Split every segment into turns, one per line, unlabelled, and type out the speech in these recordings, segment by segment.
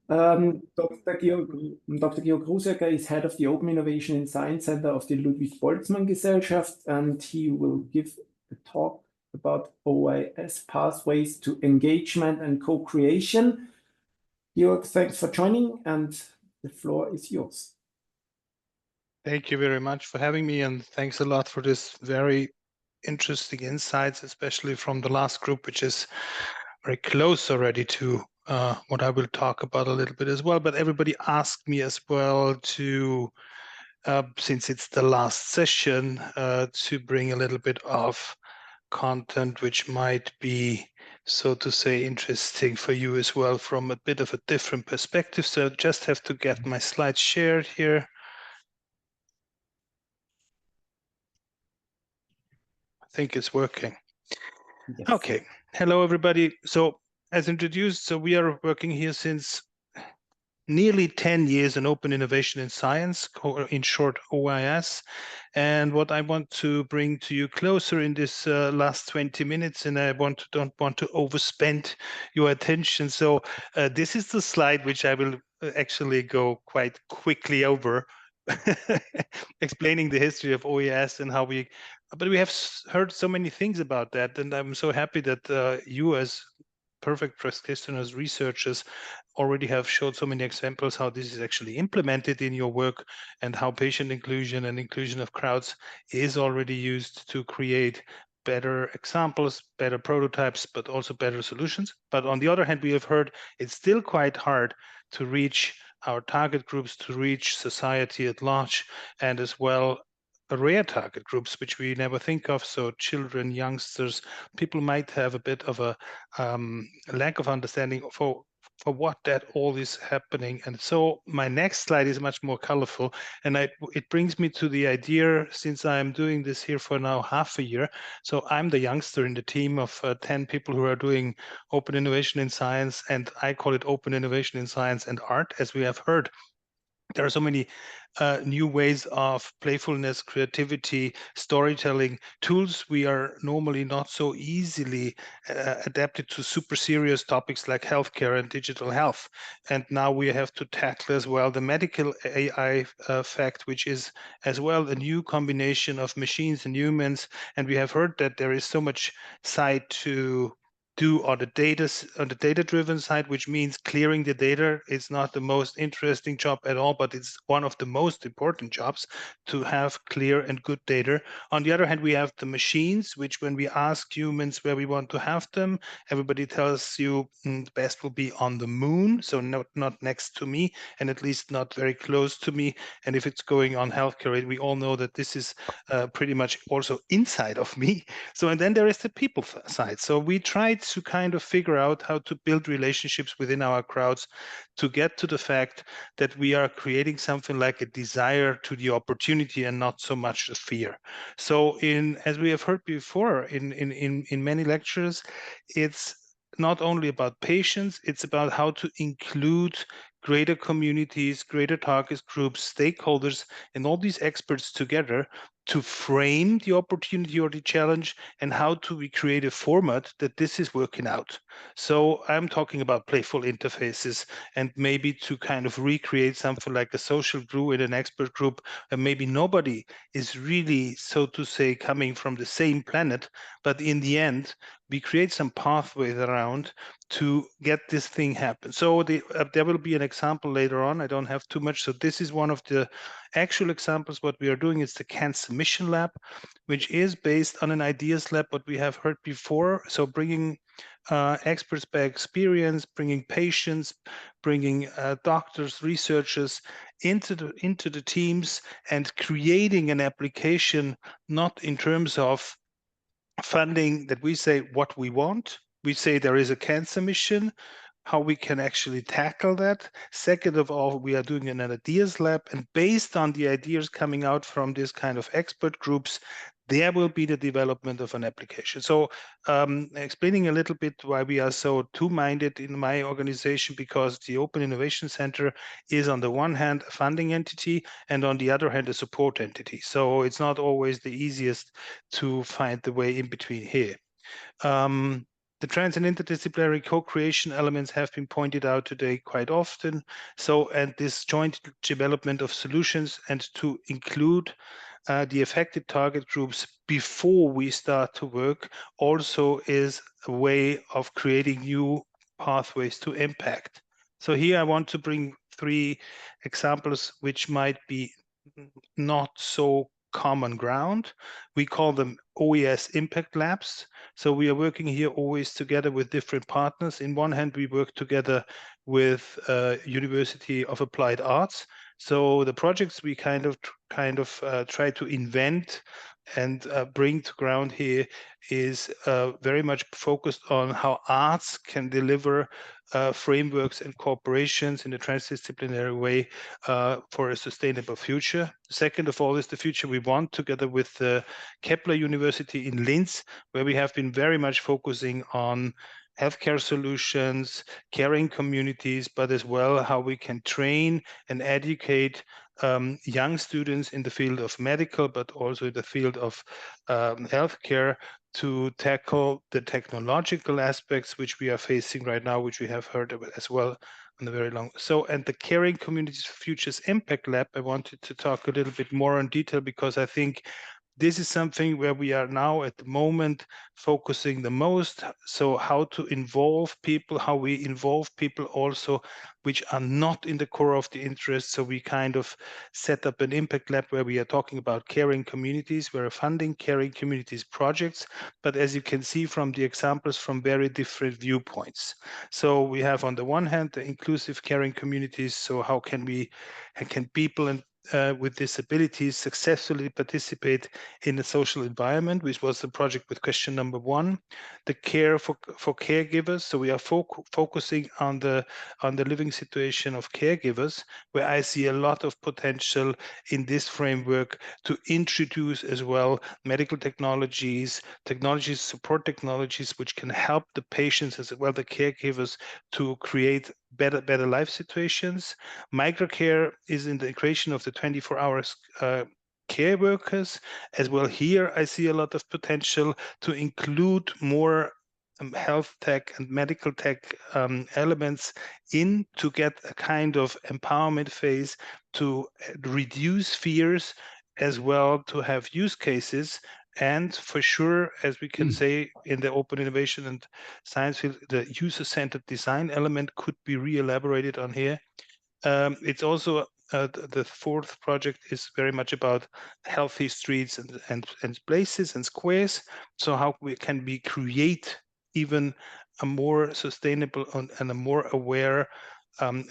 Dr. Georg Russegger is head of the Open Innovation in Science Center of the Ludwig Boltzmann Gesellschaft, and he will give a talk about OIS pathways to engagement and co-creation. Georg, thanks for joining, and the floor is yours.
Thank you very much for having me, and thanks a lot for this very interesting insights, especially from the last group, which is very close already to what I will talk about a little bit as well. But everybody asked me as well to, since it's the last session, to bring a little bit of content which might be, so to say, interesting for you as well from a bit of a different perspective. So I just have to get my slides shared here. I think it's working.
Yes.
Okay. Hello, everybody. So as introduced, so we are working here since nearly 10 years in open innovation in science, or in short, OIS. And what I want to bring to you closer in this last 20 minutes, and I don't want to overspend your attention. So this is the slide which I will actually go quite quickly over, explaining the history of OIS and how but we have heard so many things about that. And I'm so happy that you as perfect practitioners, researchers, already have showed so many examples how this is actually implemented in your work and how patient inclusion and inclusion of crowds is already used to create better examples, better prototypes, but also better solutions. But on the other hand, we have heard it's still quite hard to reach our target groups, to reach society at large, and as well rare target groups, which we never think of. So children, youngsters, people might have a bit of a lack of understanding for what that all is happening. And so my next slide is much more colorful, and it brings me to the idea, since I'm doing this here for now half a year. So I'm the youngster in the team of 10 people who are doing open innovation in science, and I call it open innovation in science and art. As we have heard, there are so many new ways of playfulness, creativity, storytelling, tools we are normally not so easily adapted to super serious topics like healthcare and digital health. And now we have to tackle as well the medical AI fact, which is as well a new combination of machines and humans. And we have heard that there is so much side to do on the data-driven side, which means clearing the data. It's not the most interesting job at all, but it's one of the most important jobs to have clear and good data. On the other hand, we have the machines, which when we ask humans where we want to have them, everybody tells you the best will be on the moon, so not next to me, and at least not very close to me. And if it's going on healthcare, we all know that this is pretty much also inside of me. So, and then there is the people side. So we tried to kind of figure out how to build relationships within our crowds to get to the fact that we are creating something like a desire to the opportunity and not so much the fear. So as we have heard before in many lectures, it's not only about patients, it's about how to include greater communities, greater target groups, stakeholders, and all these experts together to frame the opportunity or the challenge, and how do we create a format that this is working out. So I'm talking about playful interfaces, and maybe to kind of recreate something like a social group in an expert group, and maybe nobody is really, so to say, coming from the same planet, but in the end, we create some pathways around to get this thing happen. So there will be an example later on. I don't have too much. So this is one of the actual examples. What we are doing is the Cancer Mission Lab, which is based on an ideas lab, what we have heard before. So bringing experts by experience, bringing patients, bringing doctors, researchers into the teams, and creating an application, not in terms of funding that we say what we want. We say there is a cancer mission, how we can actually tackle that. Second of all, we are doing an ideas lab, and based on the ideas coming out from this kind of expert groups, there will be the development of an application. So explaining a little bit why we are so two-minded in my organization, because the Open Innovation Center is on the one hand a funding entity, and on the other hand a support entity. So it's not always the easiest to find the way in between here. The trans and interdisciplinary co-creation elements have been pointed out today quite often. So, and this joint development of solutions and to include the affected target groups before we start to work also is a way of creating new pathways to impact. So here I want to bring 3 examples which might be not so common ground. We call them OIS impact labs. So we are working here always together with different partners. In one hand, we work together with University of Applied Arts. So the projects we kind of try to invent and bring to ground here is very much focused on how arts can deliver frameworks and cooperations in a transdisciplinary way for a sustainable future. Second of all is the future we want, together with the Kepler University in Linz, where we have been very much focusing on healthcare solutions, caring communities, but as well how we can train and educate young students in the field of medical, but also in the field of healthcare to tackle the technological aspects which we are facing right now, which we have heard about as well on the very long. So, and the Caring Communities Futures Impact Lab, I wanted to talk a little bit more in detail because I think this is something where we are now at the moment focusing the most. So how to involve people, how we involve people also which are not in the core of the interest. So we kind of set up an impact lab where we are talking about caring communities. We're funding caring communities projects, but as you can see from the examples, from very different viewpoints. So we have on the one hand the inclusive caring communities. So how can people and with disabilities successfully participate in a social environment, which was the project with question number 1. The care for caregivers. So we are focusing on the living situation of caregivers, where I see a lot of potential in this framework to introduce as well medical technologies, support technologies, which can help the patients as well the caregivers to create better life situations. Microcare is in the creation of the 24 hours care workers as well. Here I see a lot of potential to include more health tech and medical tech elements in to get a kind of empowerment phase to reduce fears as well, to have use cases. And for sure, as we can say in the open innovation and science field, the user-centered design element could be re-elaborated on here. It's also the 4th project is very much about healthy streets and places and squares. So how can we create even a more sustainable and a more aware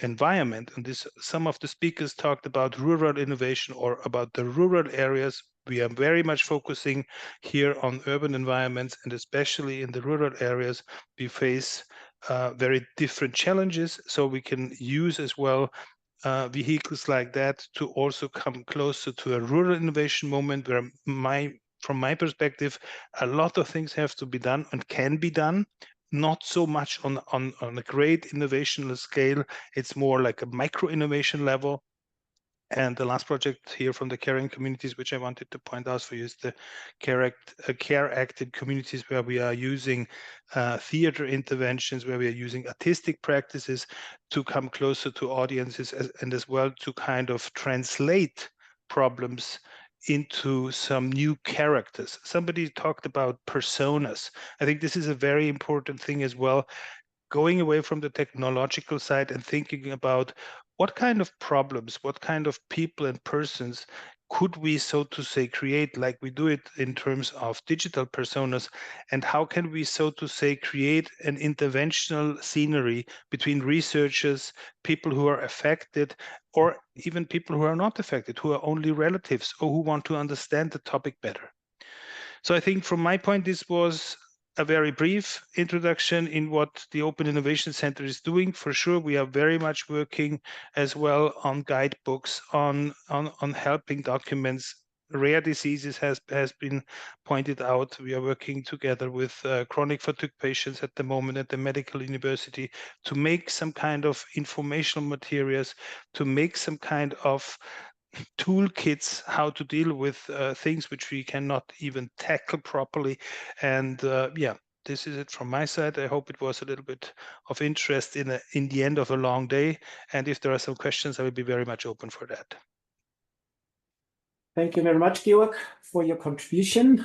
environment? And this, some of the speakers talked about rural innovation or about the rural areas. We are very much focusing here on urban environments, and especially in the rural areas, we face very different challenges. So we can use as well vehicles like that to also come closer to a rural innovation moment where from my perspective, a lot of things have to be done and can be done. Not so much on a great innovational scale. It's more like a micro innovation level. And the last project here from the caring communities, which I wanted to point out for you, is the care acted communities, where we are using theater interventions, where we are using artistic practices to come closer to audiences and as well to kind of translate problems into some new characters. Somebody talked about personas. I think this is a very important thing as well, going away from the technological side and thinking about what kind of problems, what kind of people and persons could we, so to say, create like we do it in terms of digital personas, and how can we, so to say, create an interventional scenery between researchers, people who are affected, or even people who are not affected, who are only relatives or who want to understand the topic better. So I think from my point, this was a very brief introduction in what the Open Innovation Center is doing. For sure, we are very much working as well on guidebooks, on helping documents. Rare diseases has been pointed out. We are working together with chronic fatigue patients at the moment at the medical university to make some kind of informational materials, to make some kind of toolkits how to deal with things which we cannot even tackle properly. And yeah, this is it from my side. I hope it was a little bit of interest in the end of a long day. And if there are some questions, I will be very much open for that.
Thank you very much, Georg, for your contribution.